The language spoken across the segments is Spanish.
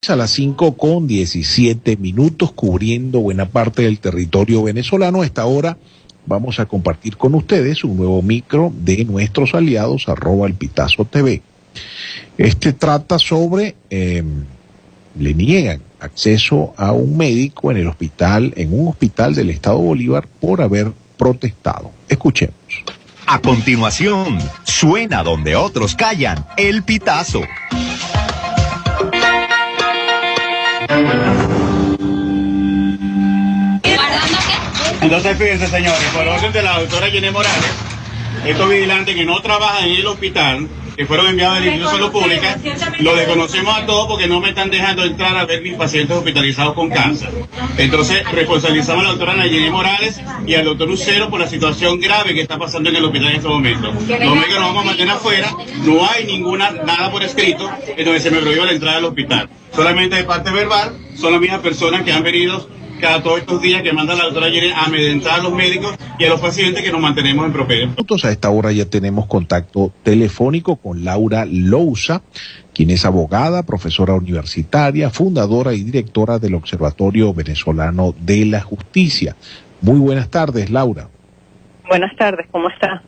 A las 5:17, cubriendo buena parte del territorio venezolano. A esta hora vamos a compartir con ustedes un nuevo micro de nuestros aliados, @elpitazo.tv. Este trata sobre, le niegan acceso a un médico en un hospital del Estado Bolívar por haber protestado. Escuchemos. A continuación, suena donde otros callan, El Pitazo. Entonces fíjense, señores, por orden de la doctora Jenny Morales, estos vigilantes que no trabajan en el hospital, que fueron enviados del Instituto de Salud Pública, lo desconocemos a todos porque no me están dejando entrar a ver mis pacientes hospitalizados con cáncer. Entonces responsabilizamos a la doctora Jenny Morales y al doctor Lucero por la situación grave que está pasando en el hospital en estos momentos. Los médicos nos vamos a mantener afuera, no hay nada por escrito en donde se me prohíba la entrada al hospital. Solamente de parte verbal son las mismas personas que han venido cada todos estos días que manda la doctora Jenny a amedrentar a los médicos y a los pacientes que nos mantenemos en propiedad. A esta hora ya tenemos contacto telefónico con Laura Lousa, quien es abogada, profesora universitaria, fundadora y directora del Observatorio Venezolano de la Justicia. Muy buenas tardes, Laura. Buenas tardes, ¿cómo está?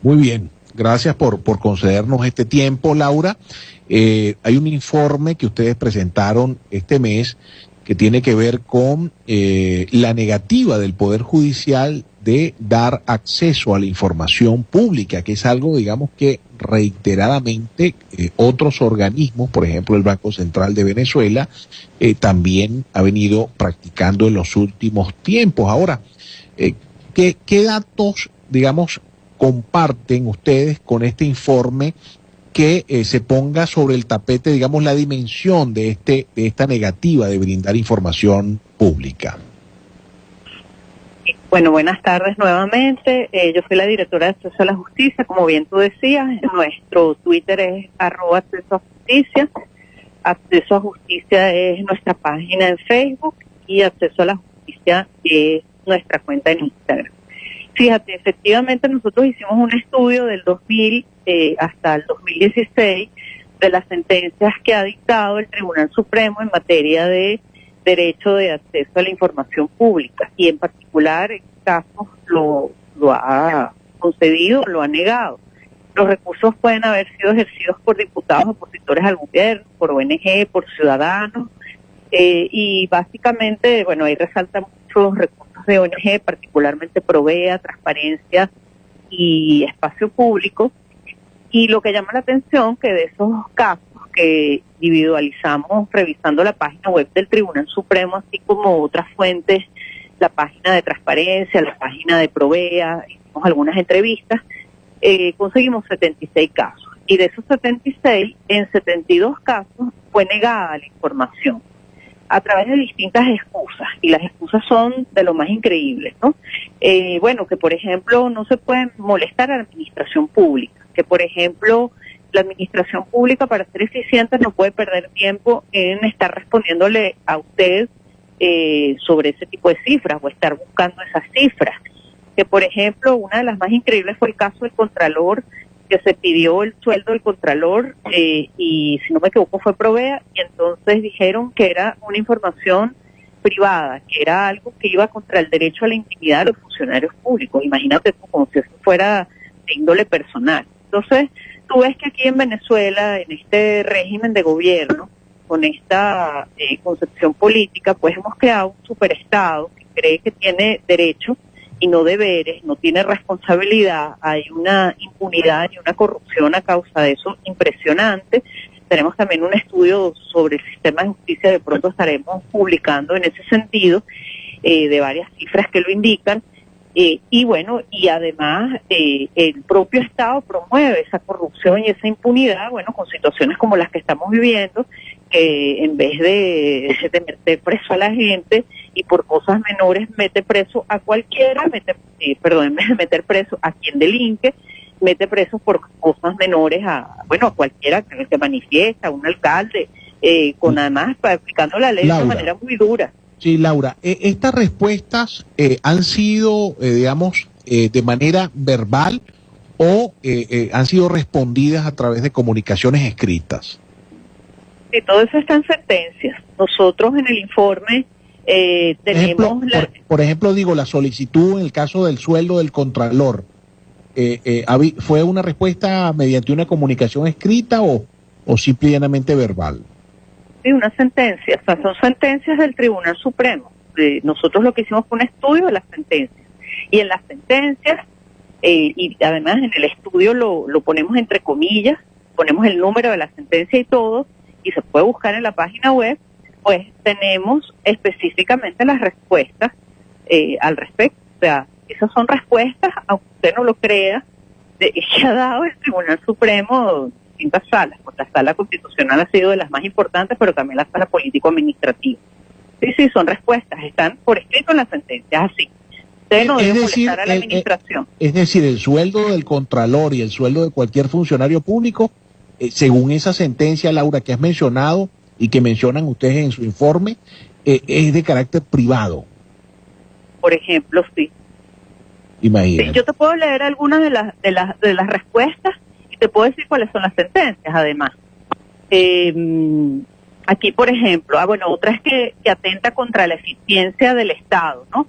Muy bien, gracias por concedernos este tiempo, Laura. Hay un informe que ustedes presentaron este mes que tiene que ver con la negativa del Poder Judicial de dar acceso a la información pública, que es algo, digamos, que reiteradamente otros organismos, por ejemplo el Banco Central de Venezuela, también ha venido practicando en los últimos tiempos. Ahora, ¿qué datos, digamos, comparten ustedes con este informe que se ponga sobre el tapete, digamos, la dimensión de esta negativa de brindar información pública? Bueno, buenas tardes nuevamente. Yo soy la directora de Acceso a la Justicia, como bien tú decías. Nuestro Twitter es @accesoajusticia. Acceso a Justicia es nuestra página en Facebook y Acceso a la Justicia es nuestra cuenta en Instagram. Fíjate, efectivamente nosotros hicimos un estudio del 2000 hasta el 2016 de las sentencias que ha dictado el Tribunal Supremo en materia de derecho de acceso a la información pública, y en particular en casos lo ha concedido, lo ha negado. Los recursos pueden haber sido ejercidos por diputados opositores al gobierno, por ONG, por ciudadanos, y básicamente, bueno, ahí resaltan muchos recursos de ONG, particularmente Provea, Transparencia y Espacio Público. Y lo que llama la atención que de esos casos que individualizamos revisando la página web del Tribunal Supremo, así como otras fuentes, la página de Transparencia, la página de Provea, hicimos algunas entrevistas, conseguimos 76 casos. Y de esos 76, en 72 casos fue negada la información a través de distintas excusas, y las excusas son de lo más increíbles, ¿no? Bueno, que por ejemplo no se puede molestar a la administración pública, que por ejemplo la administración pública, para ser eficiente, no puede perder tiempo en estar respondiéndole a usted sobre ese tipo de cifras o estar buscando esas cifras. Que por ejemplo, una de las más increíbles fue el caso del Contralor, que se pidió el sueldo del Contralor y si no me equivoco fue Provea, y entonces dijeron que era una información privada, que era algo que iba contra el derecho a la intimidad de los funcionarios públicos. Imagínate tú, como si eso fuera de índole personal. Entonces, tú ves que aquí en Venezuela, en este régimen de gobierno, con esta concepción política, pues hemos creado un superestado que cree que tiene derechos y no deberes, no tiene responsabilidad. Hay una impunidad y una corrupción a causa de eso impresionante. Tenemos también un estudio sobre el sistema de justicia, de pronto estaremos publicando en ese sentido, de varias cifras que lo indican. Y bueno, y además el propio Estado promueve esa corrupción y esa impunidad, bueno, con situaciones como las que estamos viviendo, que en vez de meter preso a la gente y por cosas menores mete preso a cualquiera, en vez de meter preso a quien delinque, mete preso por cosas menores a cualquiera que se manifiesta, a un alcalde, con además aplicando la ley de una manera muy dura. Sí, Laura, estas respuestas han sido, digamos, de manera verbal o han sido respondidas a través de comunicaciones escritas. Y todo eso está en sentencias. Nosotros en el informe tenemos... Por ejemplo, digo, la solicitud en el caso del sueldo del contralor, ¿fue una respuesta mediante una comunicación escrita o simplemente verbal? Sí, una sentencia. O sea, son sentencias del Tribunal Supremo. Nosotros lo que hicimos fue un estudio de las sentencias. Y en las sentencias, y además en el estudio lo ponemos entre comillas, ponemos el número de la sentencia y todo, y se puede buscar en la página web, pues tenemos específicamente las respuestas al respecto. O sea, esas son respuestas, aunque usted no lo crea, que ha dado el Tribunal Supremo distintas salas, porque la sala constitucional ha sido de las más importantes, pero también la sala político-administrativa. Sí, son respuestas, están por escrito en las sentencias, así. Usted no debe molestar a la administración. Es decir, el sueldo del contralor y el sueldo de cualquier funcionario público, según esa sentencia, Laura, que has mencionado y que mencionan ustedes en su informe, es de carácter privado. Por ejemplo, sí. Imagínate. Sí, yo te puedo leer algunas de las respuestas y te puedo decir cuáles son las sentencias, además. Aquí, por ejemplo, otra es que atenta contra la eficiencia del Estado, ¿no?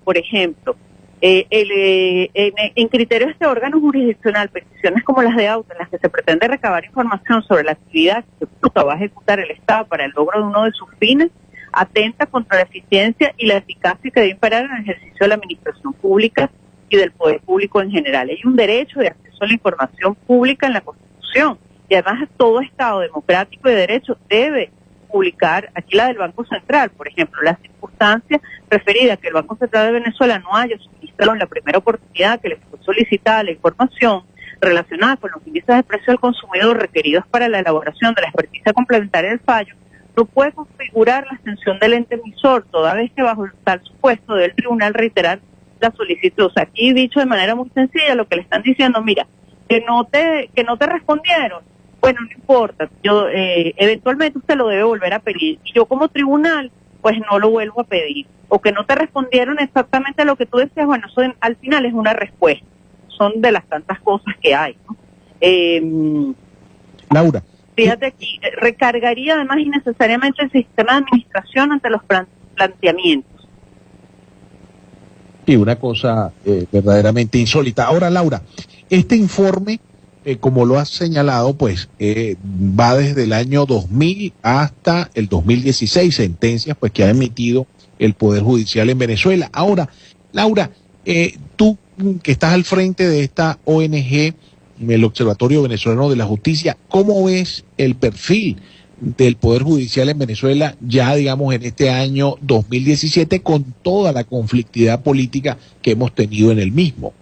Por ejemplo, en criterios de este órgano jurisdiccional, peticiones como las de auto en las que se pretende recabar información sobre la actividad que va a ejecutar el Estado para el logro de uno de sus fines, atenta contra la eficiencia y la eficacia que debe imperar en el ejercicio de la administración pública y del poder público en general. Hay un derecho de acceso a la información pública en la Constitución y además todo Estado democrático y de derecho debe publicar, aquí la del Banco Central, por ejemplo, la circunstancia referida a que el Banco Central de Venezuela no haya suministrado en la primera oportunidad que le fue solicitada la información relacionada con los índices de precio del consumidor requeridos para la elaboración de la experticia complementaria del fallo, no puede configurar la extensión del ente emisor, toda vez que bajo tal supuesto debe el tribunal reiterar la solicitud. O sea, aquí dicho de manera muy sencilla, lo que le están diciendo, mira, que no te respondieron, bueno, no importa, yo eventualmente usted lo debe volver a pedir. Y yo como tribunal, pues no lo vuelvo a pedir. O que no te respondieron exactamente lo que tú decías, bueno, eso al final es una respuesta. Son de las tantas cosas que hay, ¿no? Laura. Fíjate aquí, recargaría además innecesariamente el sistema de administración ante los planteamientos. Sí, una cosa verdaderamente insólita. Ahora, Laura, este informe, como lo has señalado, pues va desde el año 2000 hasta el 2016, sentencias pues que ha emitido el Poder Judicial en Venezuela. Ahora, Laura, tú que estás al frente de esta ONG, el Observatorio Venezolano de la Justicia, ¿cómo ves el perfil del Poder Judicial en Venezuela ya, digamos, en este año 2017 con toda la conflictividad política que hemos tenido en el mismo?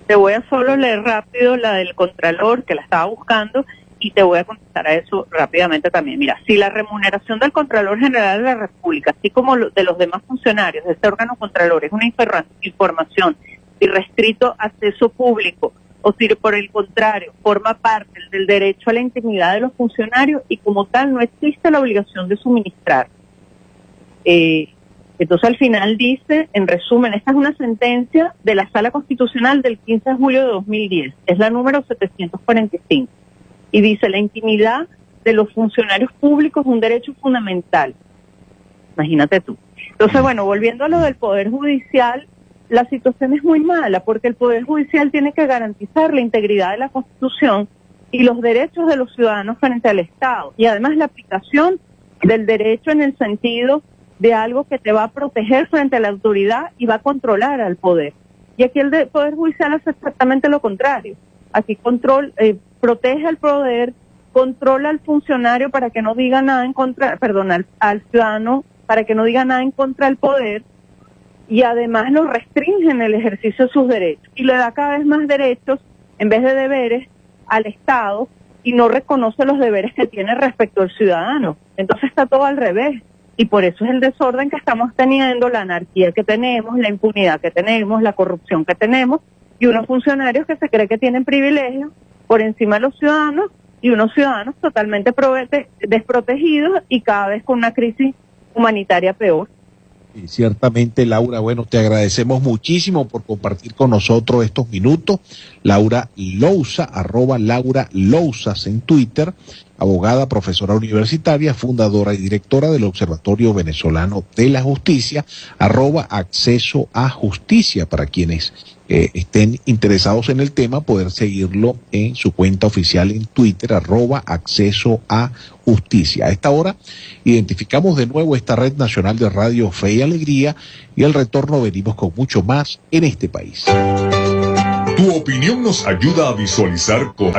Te voy a solo leer rápido la del Contralor, que la estaba buscando, y te voy a contestar a eso rápidamente también. Mira, si la remuneración del Contralor General de la República, así como de los demás funcionarios de este órgano Contralor, es una información y restrito acceso público, o si por el contrario forma parte del derecho a la intimidad de los funcionarios y como tal no existe la obligación de suministrar. Entonces al final dice, en resumen, esta es una sentencia de la Sala Constitucional del 15 de julio de 2010, es la número 745, y dice, la intimidad de los funcionarios públicos es un derecho fundamental. Imagínate tú. Entonces, bueno, volviendo a lo del Poder Judicial, la situación es muy mala porque el Poder Judicial tiene que garantizar la integridad de la Constitución y los derechos de los ciudadanos frente al Estado, y además la aplicación del derecho en el sentido de algo que te va a proteger frente a la autoridad y va a controlar al poder. Y aquí el Poder Judicial hace exactamente lo contrario. Aquí protege al poder, controla al funcionario para que no diga nada en contra, al ciudadano para que no diga nada en contra del poder, y además lo restringe en el ejercicio de sus derechos y le da cada vez más derechos en vez de deberes al Estado y no reconoce los deberes que tiene respecto al ciudadano. Entonces está todo al revés. Y por eso es el desorden que estamos teniendo, la anarquía que tenemos, la impunidad que tenemos, la corrupción que tenemos, y unos funcionarios que se cree que tienen privilegios por encima de los ciudadanos, y unos ciudadanos totalmente desprotegidos y cada vez con una crisis humanitaria peor. Y ciertamente, Laura, bueno, te agradecemos muchísimo por compartir con nosotros estos minutos. Laura Lousa, @Laura Lousas en Twitter. abogada, profesora universitaria, fundadora y directora del Observatorio Venezolano de la Justicia, @acceso a justicia, para quienes estén interesados en el tema, poder seguirlo en su cuenta oficial en Twitter, @acceso a justicia. A esta hora identificamos de nuevo esta red nacional de radio Fe y Alegría, y al retorno venimos con mucho más en este país. Tu opinión nos ayuda a visualizar con